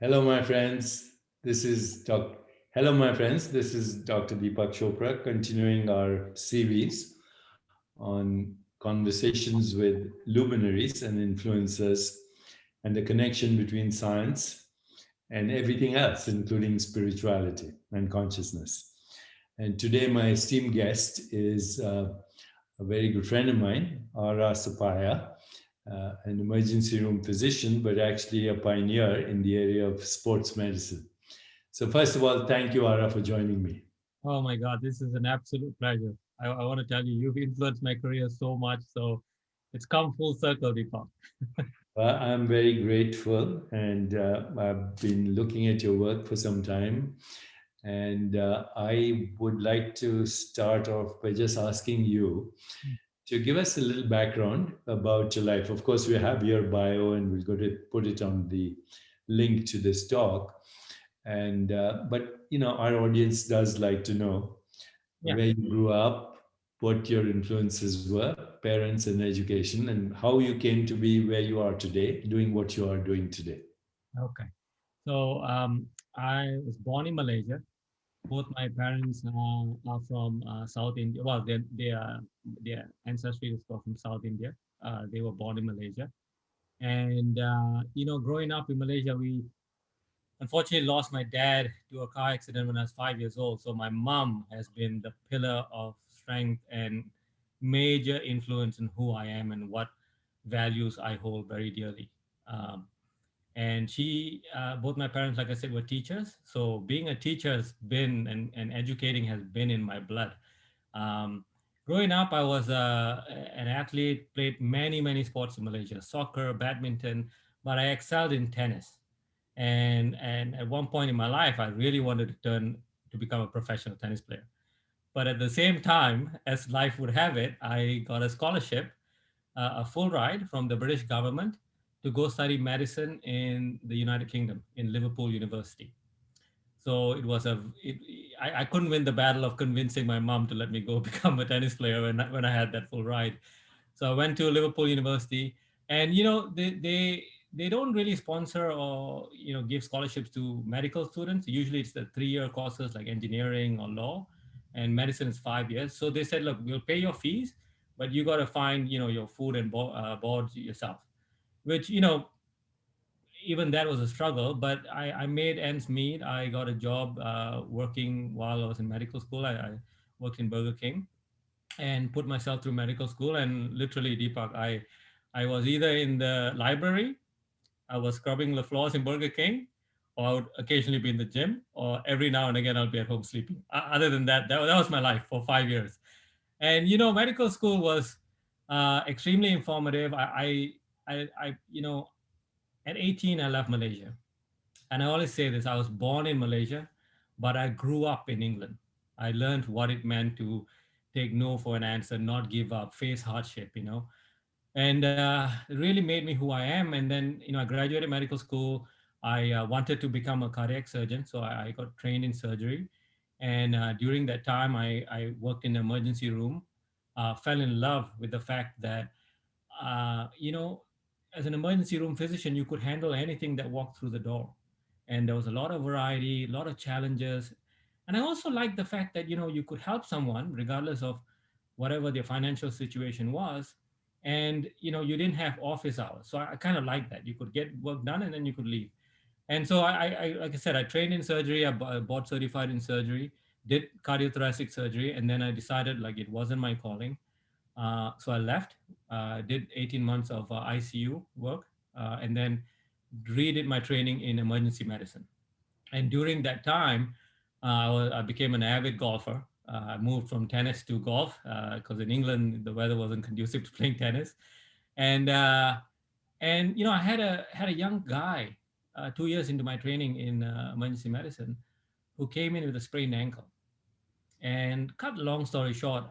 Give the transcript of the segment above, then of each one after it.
Hello, my friends. This is Doc. Hello, my friends. This is Dr. Deepak Chopra, continuing our series on conversations with luminaries and influencers and the connection between science and everything else, including spirituality and consciousness. And today, my esteemed guest is a very good friend of mine, Ara Suppiah, an emergency room physician, but actually a pioneer in the area of sports medicine. So, first of all, thank you, Ara, for joining me. Oh my God, this is an absolute pleasure. I want to tell you, you've influenced my career so much. So it's come full circle, Deepak. I'm very grateful, and I've been looking at your work for some time. And I would like to start off by just asking you to give us a little background about your life. Of course, we have your bio, and we're going to put it on the link to this talk. And but our audience does like to know Yeah. where you grew up, what your influences were, parents and education, and how you came to be where you are today, doing what you are doing today. Okay. So I was born in Malaysia. Both my parents are from South India. Well, their ancestry is from South India. They were born in Malaysia. And, growing up in Malaysia, we unfortunately lost my dad to a car accident when I was 5 years old. So my mom has been the pillar of strength and major influence in who I am and what values I hold very dearly. Um, and both my parents, like I said, were teachers. So being a teacher has been, and educating has been in my blood. Um, Growing up, I was an athlete, played many sports in Malaysia, soccer, badminton, but I excelled in tennis. And at one point in my life, I really wanted to become a professional tennis player. But at the same time, as life would have it, I got a scholarship, a full ride from the British government to go study medicine in the United Kingdom in Liverpool University. So I couldn't win the battle of convincing my mom to let me go become a tennis player when I had that full ride. So I went to Liverpool University, and they don't really sponsor or give scholarships to medical students. Usually it's the 3-year courses like engineering or law, and medicine is 5 years. So they said, look, we'll pay your fees, but you got to find your food and boards yourself. Which even that was a struggle, but I made ends meet. I got a job working while I was in medical school. I worked in Burger King and put myself through medical school. And literally, Deepak, I was either in the library, I was scrubbing the floors in Burger King, or I would occasionally be in the gym, or every now and again I'll be at home sleeping. Other than that, that was my life for 5 years. And medical school was extremely informative. At 18, I left Malaysia. And I always say this, I was born in Malaysia, but I grew up in England. I learned what it meant to take no for an answer, not give up, face hardship. And it really made me who I am. And then, I graduated medical school. I wanted to become a cardiac surgeon. So I got trained in surgery. And during that time, I worked in the emergency room, fell in love with the fact that, uh, you know, as an emergency room physician, you could handle anything that walked through the door. And there was a lot of variety, a lot of challenges. And I also liked the fact that, you could help someone regardless of whatever their financial situation was. And, you didn't have office hours. So I kind of liked that. You could get work done and then you could leave. And so like I said, I trained in surgery. I board certified in surgery, did cardiothoracic surgery. And then I decided like it wasn't my calling. So I left, did 18 months of ICU work, and then redid my training in emergency medicine. And during that time, I became an avid golfer. I moved from tennis to golf because in England the weather wasn't conducive to playing tennis. And I had a young guy 2 years into my training in emergency medicine who came in with a sprained ankle. And cut long story short,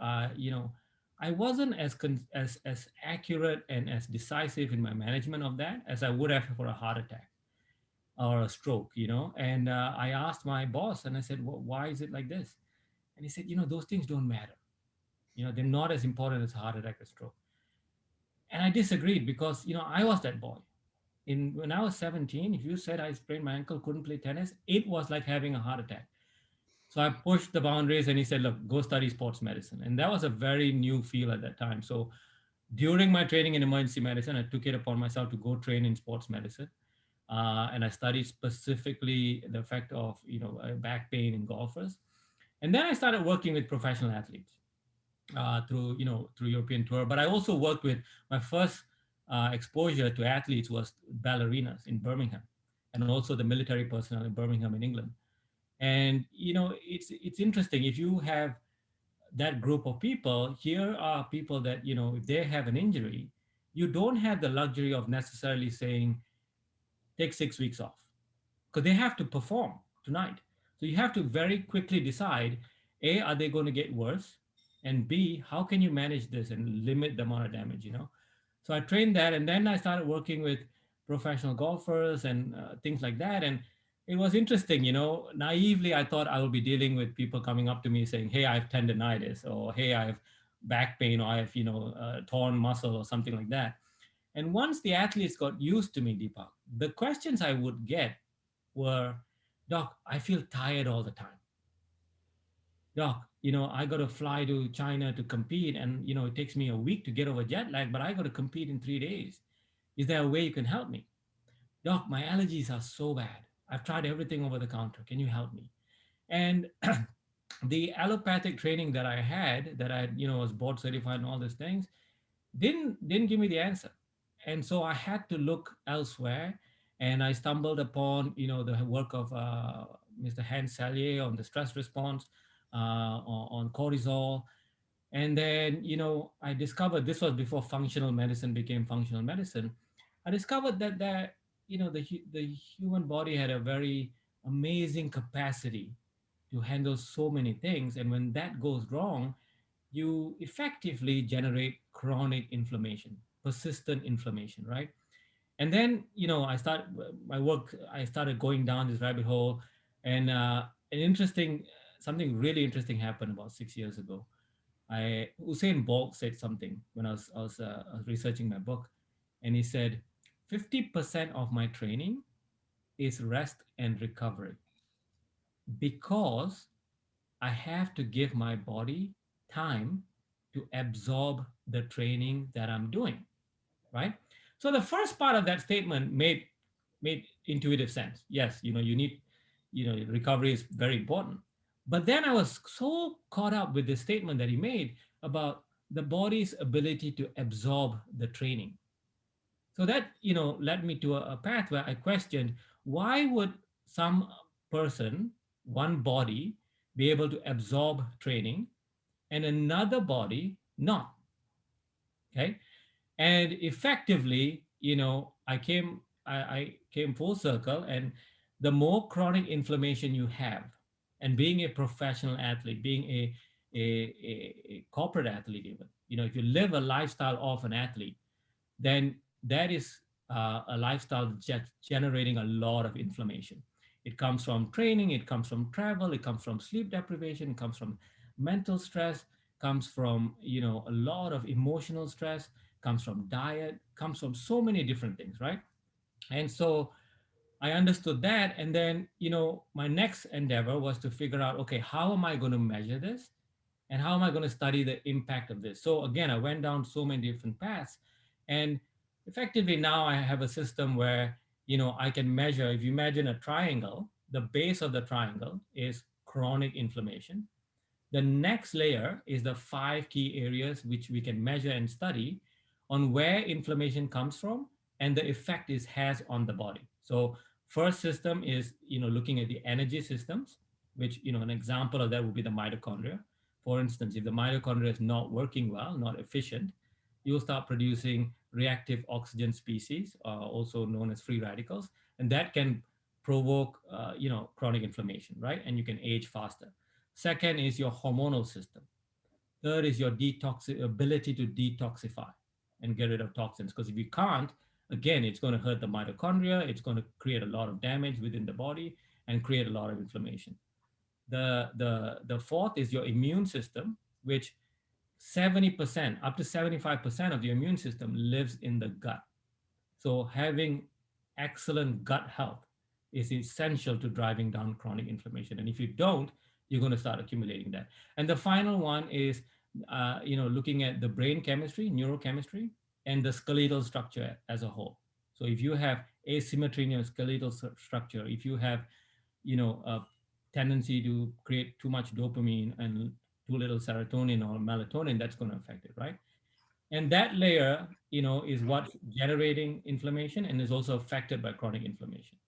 I wasn't as accurate and as decisive in my management of that as I would have for a heart attack or a stroke. And I asked my boss, and I said, "Why is it like this?" And he said, "Those things don't matter. They're not as important as a heart attack or stroke." And I disagreed because I was that boy. When I was 17, if you said I sprained my ankle, couldn't play tennis, it was like having a heart attack. So I pushed the boundaries and he said, look, go study sports medicine. And that was a very new field at that time. So during my training in emergency medicine, I took it upon myself to go train in sports medicine. And I studied specifically the effect of, back pain in golfers. And then I started working with professional athletes through European tour. But I also worked with my first exposure to athletes was ballerinas in Birmingham, and also the military personnel in Birmingham in England. And it's interesting if you have that group of people. Here are people that if they have an injury, you don't have the luxury of necessarily saying take 6 weeks off because they have to perform tonight. So you have to very quickly decide, A, are they going to get worse? And B, how can you manage this and limit the amount of damage? So I trained that, and then I started working with professional golfers and things like that. And it was interesting. Naively, I thought I would be dealing with people coming up to me saying, hey, I have tendonitis, or hey, I have back pain, or I have, torn muscle or something like that. And once the athletes got used to me, Deepak, the questions I would get were, Doc, I feel tired all the time. Doc, I got to fly to China to compete, and it takes me a week to get over jet lag, but I got to compete in 3 days. Is there a way you can help me? Doc, my allergies are so bad. I've tried everything over the counter. Can you help me? And the allopathic training that I had, that I was board certified and all these things, didn't give me the answer. And so I had to look elsewhere, and I stumbled upon the work of Mr. Hans Selye on the stress response, on cortisol. And then I discovered, this was before functional medicine became functional medicine. I discovered that the human body had a very amazing capacity to handle so many things, and when that goes wrong, you effectively generate chronic inflammation, persistent inflammation, right? And then, I started going down this rabbit hole, and something really interesting happened about 6 years ago. Usain Bolt said something when I was researching my book, and he said, 50% of my training is rest and recovery because I have to give my body time to absorb the training that I'm doing, right? So the first part of that statement made intuitive sense. Yes, you need, recovery is very important. But then I was so caught up with the statement that he made about the body's ability to absorb the training. So that, led me to a path where I questioned, why would some person, one body, be able to absorb training and another body not? Okay. And effectively, I came full circle, and the more chronic inflammation you have, and being a professional athlete, being a corporate athlete, even, if you live a lifestyle of an athlete, then that is a lifestyle just generating a lot of inflammation. It comes from training, it comes from travel, it comes from sleep deprivation, it comes from mental stress, comes from a lot of emotional stress, comes from diet, comes from so many different things, right? And so I understood that, and then my next endeavor was to figure out, okay, how am I going to measure this, and how am I going to study the impact of this? So again, I went down so many different paths, and effectively now I have a system where I can measure. If you imagine a triangle, the base of the triangle is chronic inflammation. The next layer is the 5 key areas which we can measure and study on where inflammation comes from and the effect it has on the body. So first system is looking at the energy systems, which an example of that would be the mitochondria. For instance, if the mitochondria is not working well, not efficient, you'll start producing reactive oxygen species, also known as free radicals, and that can provoke chronic inflammation, right? And you can age faster. Second is your hormonal system. Third is your ability to detoxify and get rid of toxins. Because if you can't, again, it's going to hurt the mitochondria. It's going to create a lot of damage within the body and create a lot of inflammation. The fourth is your immune system, which 70%, up to 75% of the immune system lives in the gut. So having excellent gut health is essential to driving down chronic inflammation. And if you don't, you're going to start accumulating that. And the final one is, looking at the brain chemistry, neurochemistry, and the skeletal structure as a whole. So if you have asymmetry in your skeletal structure, if you have, a tendency to create too much dopamine and too little serotonin or melatonin, that's going to affect it, right? And that layer, is what's generating inflammation and is also affected by chronic inflammation.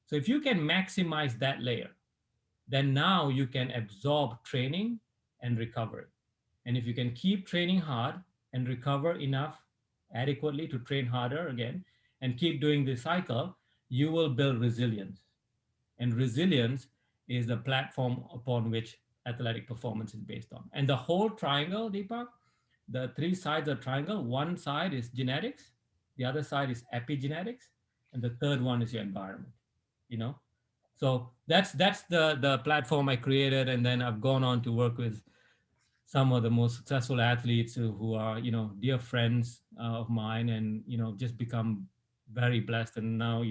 So if you can maximize that layer, then now you can absorb training and recovery. And if you can keep training hard and recover enough adequately to train harder again and keep doing this cycle, you will build resilience. And resilience is the platform upon which athletic performance is based on. And the whole triangle, Deepak, the three sides of triangle, one side is genetics, the other side is epigenetics, and the third one is your environment. You know, so that's the platform I created, and then I've gone on to work with some of the most successful athletes who are dear friends of mine, and just become very blessed, and now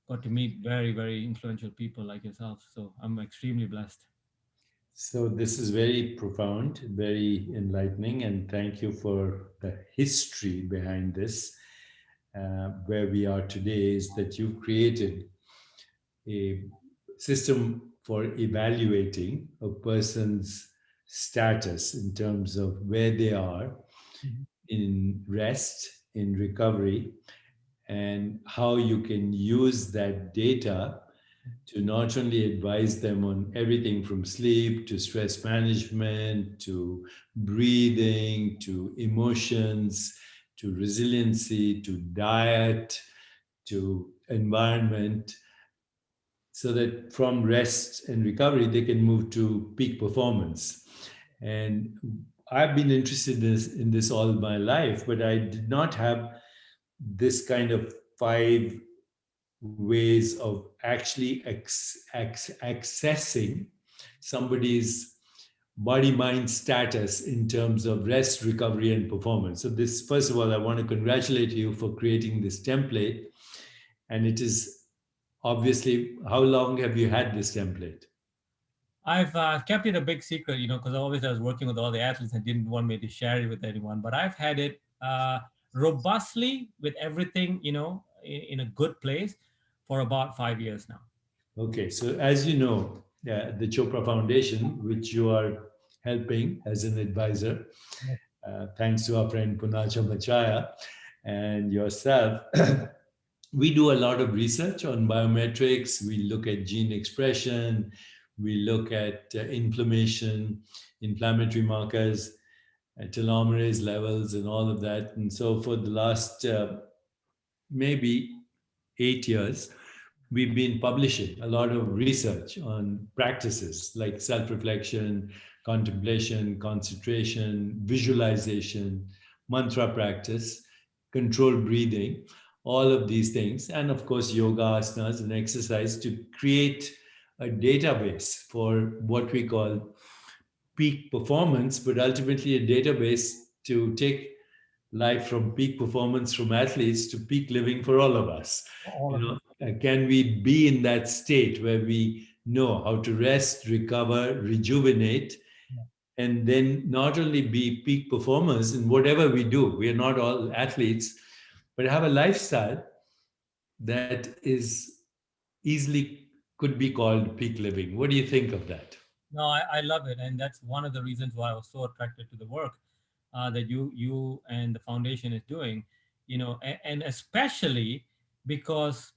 got to meet very, very influential people like yourself. So I'm extremely blessed. So this is very profound, very enlightening, and thank you for the history behind this. Where we are today is that you've created a system for evaluating a person's status in terms of where they are Mhm. in rest, in recovery, and how you can use that data to not only advise them on everything from sleep to stress management to breathing to emotions to resiliency to diet to environment, so that from rest and recovery they can move to peak performance. And I've been interested in this all my life, but I did not have this kind of five ways of actually accessing somebody's body mind status in terms of rest, recovery, and performance. So, this, first of all, I want to congratulate you for creating this template. And it is obviously, how long have you had this template? I've kept it a big secret, because always I was working with all the athletes and didn't want me to share it with anyone. But I've had it robustly with everything, in a good place for about 5 years now. Okay, so as you know, the Chopra Foundation, which you are helping as an advisor, Yes. thanks to our friend Punacha Machaya and yourself, we do a lot of research on biometrics. We look at gene expression, we look at inflammation, inflammatory markers, telomerase levels, and all of that. And so, for the last maybe 8 years, we've been publishing a lot of research on practices like self reflection, contemplation, concentration, visualization, mantra practice, controlled breathing, all of these things. And of course, yoga, asanas, and exercise to create a database for what we call peak performance, but ultimately a database to take life from peak performance from athletes to peak living for all of us. All You of know, us. can we be in that state where we know how to rest, recover, rejuvenate, Yeah. and then not only be peak performers in whatever we do? We are not all athletes, but have a lifestyle that is easily could be called peak living. What do you think of that? No, I love it, and that's one of the reasons why I was so attracted to the work that you and the foundation is doing. And especially because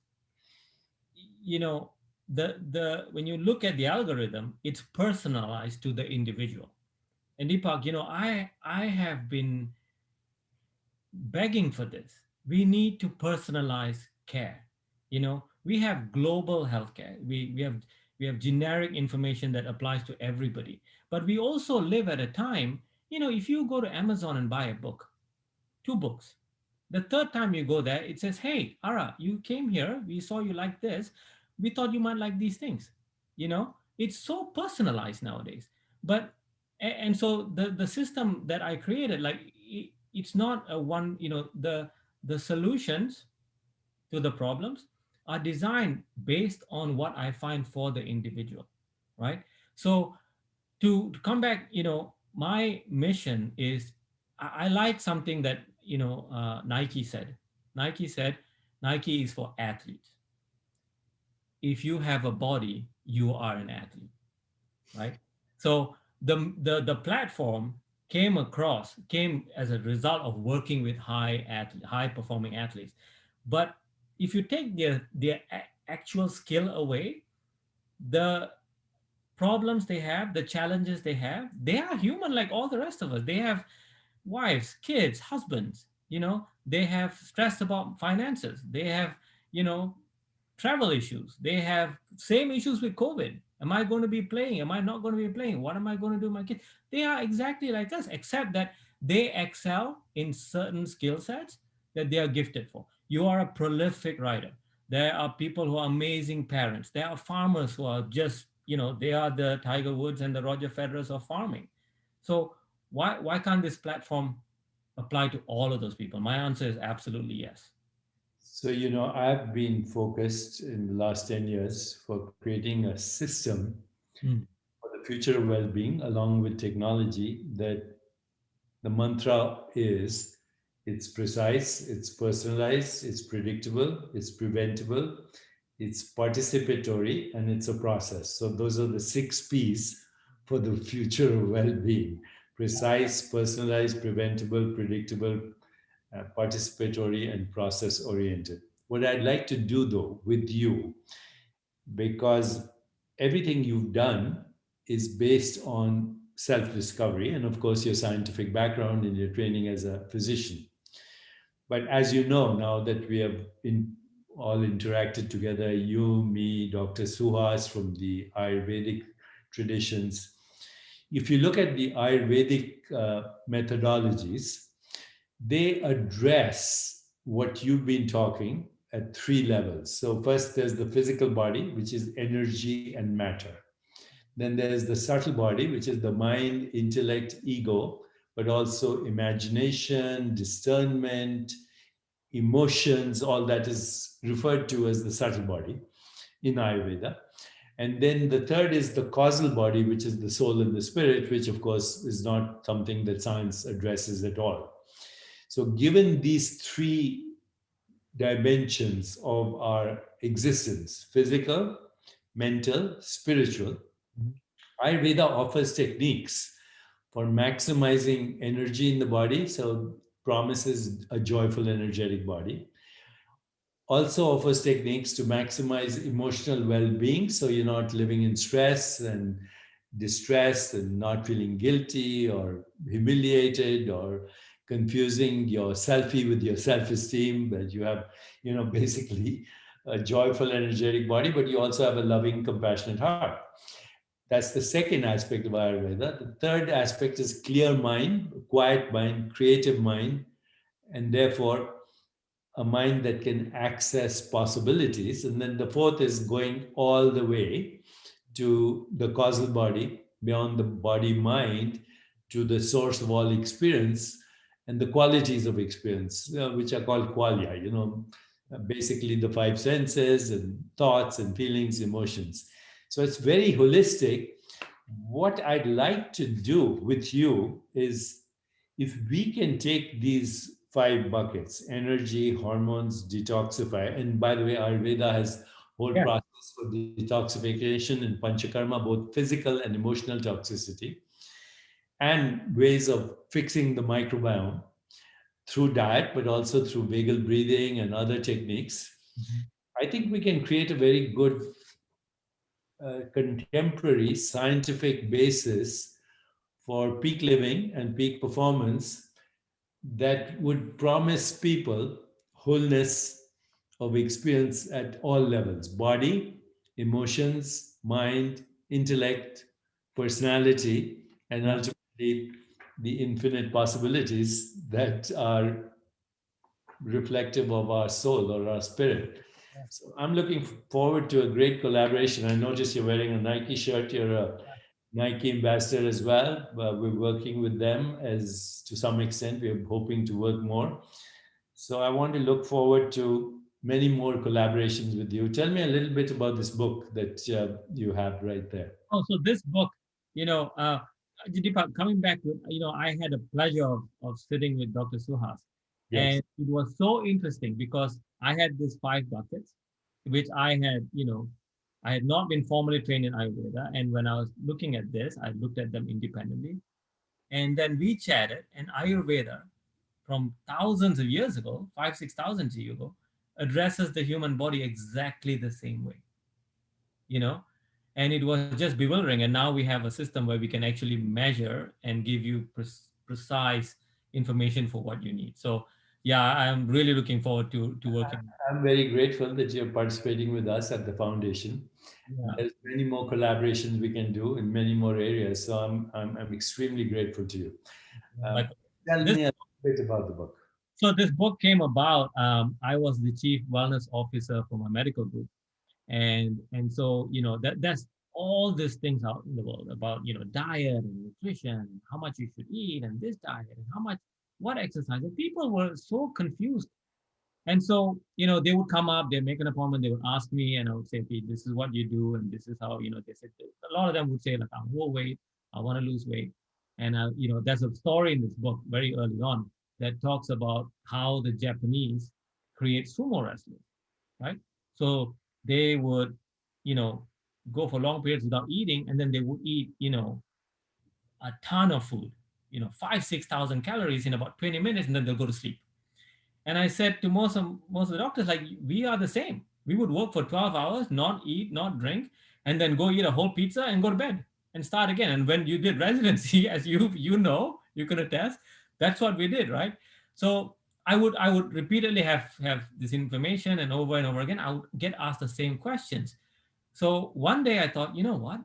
you know the when you look at the algorithm, it's personalized to the individual. And Deepak, I have been begging for this. We need to personalize care. We have global healthcare. We have generic information that applies to everybody. But we also live at a time, if you go to Amazon and buy a book, two books, the third time you go there, it says, "Hey, Ara, you came here. We saw you like this. We thought you might like these things." It's so personalized nowadays. But and so the system that I created, like it's not a one. The solutions to the problems. are designed based on what I find for the individual, right? So to come back, my mission is, I like something that Nike said. Nike said, Nike is for athletes. If you have a body, you are an athlete, right? So the platform came as a result of working with high performing athletes. But if you take their actual skill away, the problems they have, the challenges they have, they are human like all the rest of us. They have wives, kids, husbands, they have stress about finances. They have, you know, travel issues. They have same issues with COVID. Am I going to be playing? Am I not going to be playing? What am I going to do with my kids? They are exactly like us, except that they excel in certain skill sets that they are gifted for. You are a prolific writer. There are people who are amazing parents. There are farmers who are just, they are the Tiger Woods and the Roger Federers of farming. So why can't this platform apply to all of those people? My answer is absolutely yes. So, I've been focused in the last 10 years for creating a system Mm. for the future of well being along with technology that the mantra is it's precise, it's personalized, it's predictable, it's preventable, it's participatory, and it's a process. So, those are the six P's for the future of well being: precise, personalized, preventable, predictable, participatory, and process oriented. What I'd like to do though with you, because everything you've done is based on self discovery and, of course, your scientific background and your training as a physician. But as you know, now that we have all interacted together, you, me, Dr. Suhas from the Ayurvedic traditions, if you look at the Ayurvedic methodologies, they address what you've been talking at three levels. So, first, there's the physical body, which is energy and matter. Then there's the subtle body, which is the mind, intellect, ego, but also imagination, discernment, emotions, all that is referred to as the subtle body in Ayurveda. And then the third is the causal body, which is the soul and the spirit, which of course is not something that science addresses at all. So, given these three dimensions of our existence, physical, mental, spiritual, Mhm. Ayurveda offers techniques for maximizing energy in the body. So, promises a joyful, energetic body. Also offers techniques to maximize emotional well-being, so you're not living in stress and distress and not feeling guilty or humiliated or confusing your selfie with your self-esteem, that you have, basically a joyful, energetic body, but you also have a loving, compassionate heart. That's the second aspect of Ayurveda. The third aspect is clear mind, quiet mind, creative mind, and therefore a mind that can access possibilities. And then the fourth is going all the way to the causal body, beyond the body mind, to the source of all experience and the qualities of experience, which are called qualia, basically the five senses and thoughts and feelings, emotions. So it's very holistic. What I'd like to do with you is, if we can take these five buckets: energy, hormones, detoxify, and by the way, Ayurveda has whole Yeah. process for detoxification and panchakarma, both physical and emotional toxicity, and ways of fixing the microbiome through diet, but also through vagal breathing and other techniques. Mhm. I think we can create a very good contemporary scientific basis for peak living and peak performance that would promise people wholeness of experience at all levels: body, emotions, mind, intellect, personality, and Yeah. ultimately the infinite possibilities that are reflective of our soul or our spirit. So I'm looking forward to a great collaboration. I notice you're wearing a Nike shirt. You're a Nike ambassador as well. We're working with them as to some extent. We're hoping to work more. So I want to look forward to many more collaborations with you. Tell me a little bit about this book that you have right there. Oh, so this book, you know, Deepak, coming back to, I had a pleasure of sitting with Dr. Suhas. And Yes. it was so interesting because I had these five buckets, which I had not been formally trained in Ayurveda. And when I was looking at this, I looked at them independently. And then we chatted, and Ayurveda from thousands of years ago, 6,000 years ago, addresses the human body exactly the same way, you know and it was just bewildering. And now we have a system where we can actually measure and give you precise information for what you need. So yeah, I'm really looking forward to working. I'm very grateful that you're participating with us at the foundation. Yeah, There's many more collaborations we can do in many more areas. So I'm extremely grateful to you. Um, like Tell this. me a bit about the book. So this book came about. I was the chief wellness officer for my medical group, and so that's all these things out in the world about diet and nutrition and how much you should eat and this diet and how much what exercise. And people were so confused. And so, they would come up, they'd make an appointment, they would ask me, and I would say, okay, this is what you do, and this is how, they said, a lot of them would say, like, I'm overweight, I want to lose weight. And, there's a story in this book very early on that talks about how the Japanese create sumo wrestlers, right? So they would, you know, go for long periods without eating, and then they would eat, a ton of food, 6,000 calories in about 20 minutes, and then they'll go to sleep. And I said to most of the doctors, like, we are the same. We would work for 12 hours, not eat, not drink, and then go eat a whole pizza and go to bed and start again. And when you did residency, as you can attest, that's what we did, right? So I would repeatedly have this information, and over again, I would get asked the same questions. So one day I thought, you know what?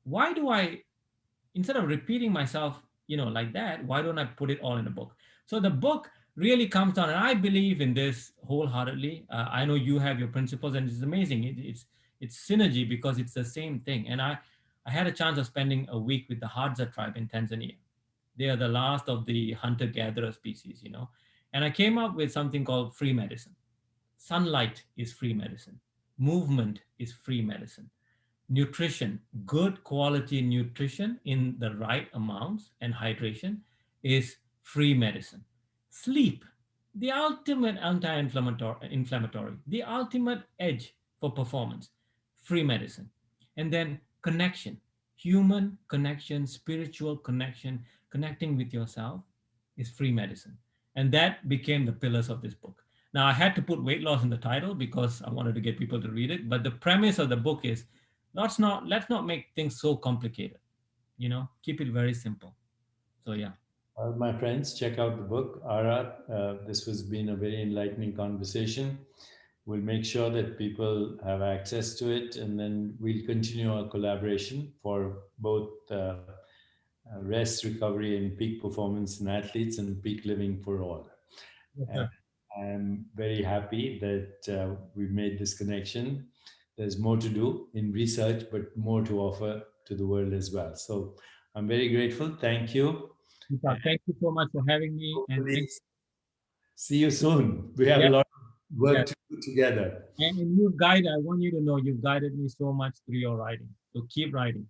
Why do I, instead of repeating myself, like that, why don't I put it all in a book? So the book really comes down, and I believe in this wholeheartedly. I know you have your principles, and it's amazing. It's synergy because it's the same thing. And I had a chance of spending a week with the Hadza tribe in Tanzania. They are the last of the hunter-gatherer species, And I came up with something called free medicine. Sunlight is free medicine. Movement is free medicine. Nutrition, good quality nutrition in the right amounts and hydration is free medicine. Sleep, the ultimate anti-inflammatory, the ultimate edge for performance, free medicine. And then connection, human connection, spiritual connection, connecting with yourself is free medicine. And that became the pillars of this book. Now, I had to put weight loss in the title because I wanted to get people to read it. But the premise of the book is let's not make things so complicated. Keep it very simple. So yeah. My friends, check out the book, Ara. This has been a very enlightening conversation. We'll make sure that people have access to it, and then we'll continue our collaboration for both rest, recovery, and peak performance in athletes and peak living for all. Yes, And sir. I'm very happy that we made this connection. There's more to do in research, but more to offer to the world as well. So I'm very grateful. Thank you. And Deepak, thank you so much for having me. And hopefully thank see you soon. We have a yeah, lot of work yeah. to do together. And I want you to know you've guided me so much through your writing. So keep writing.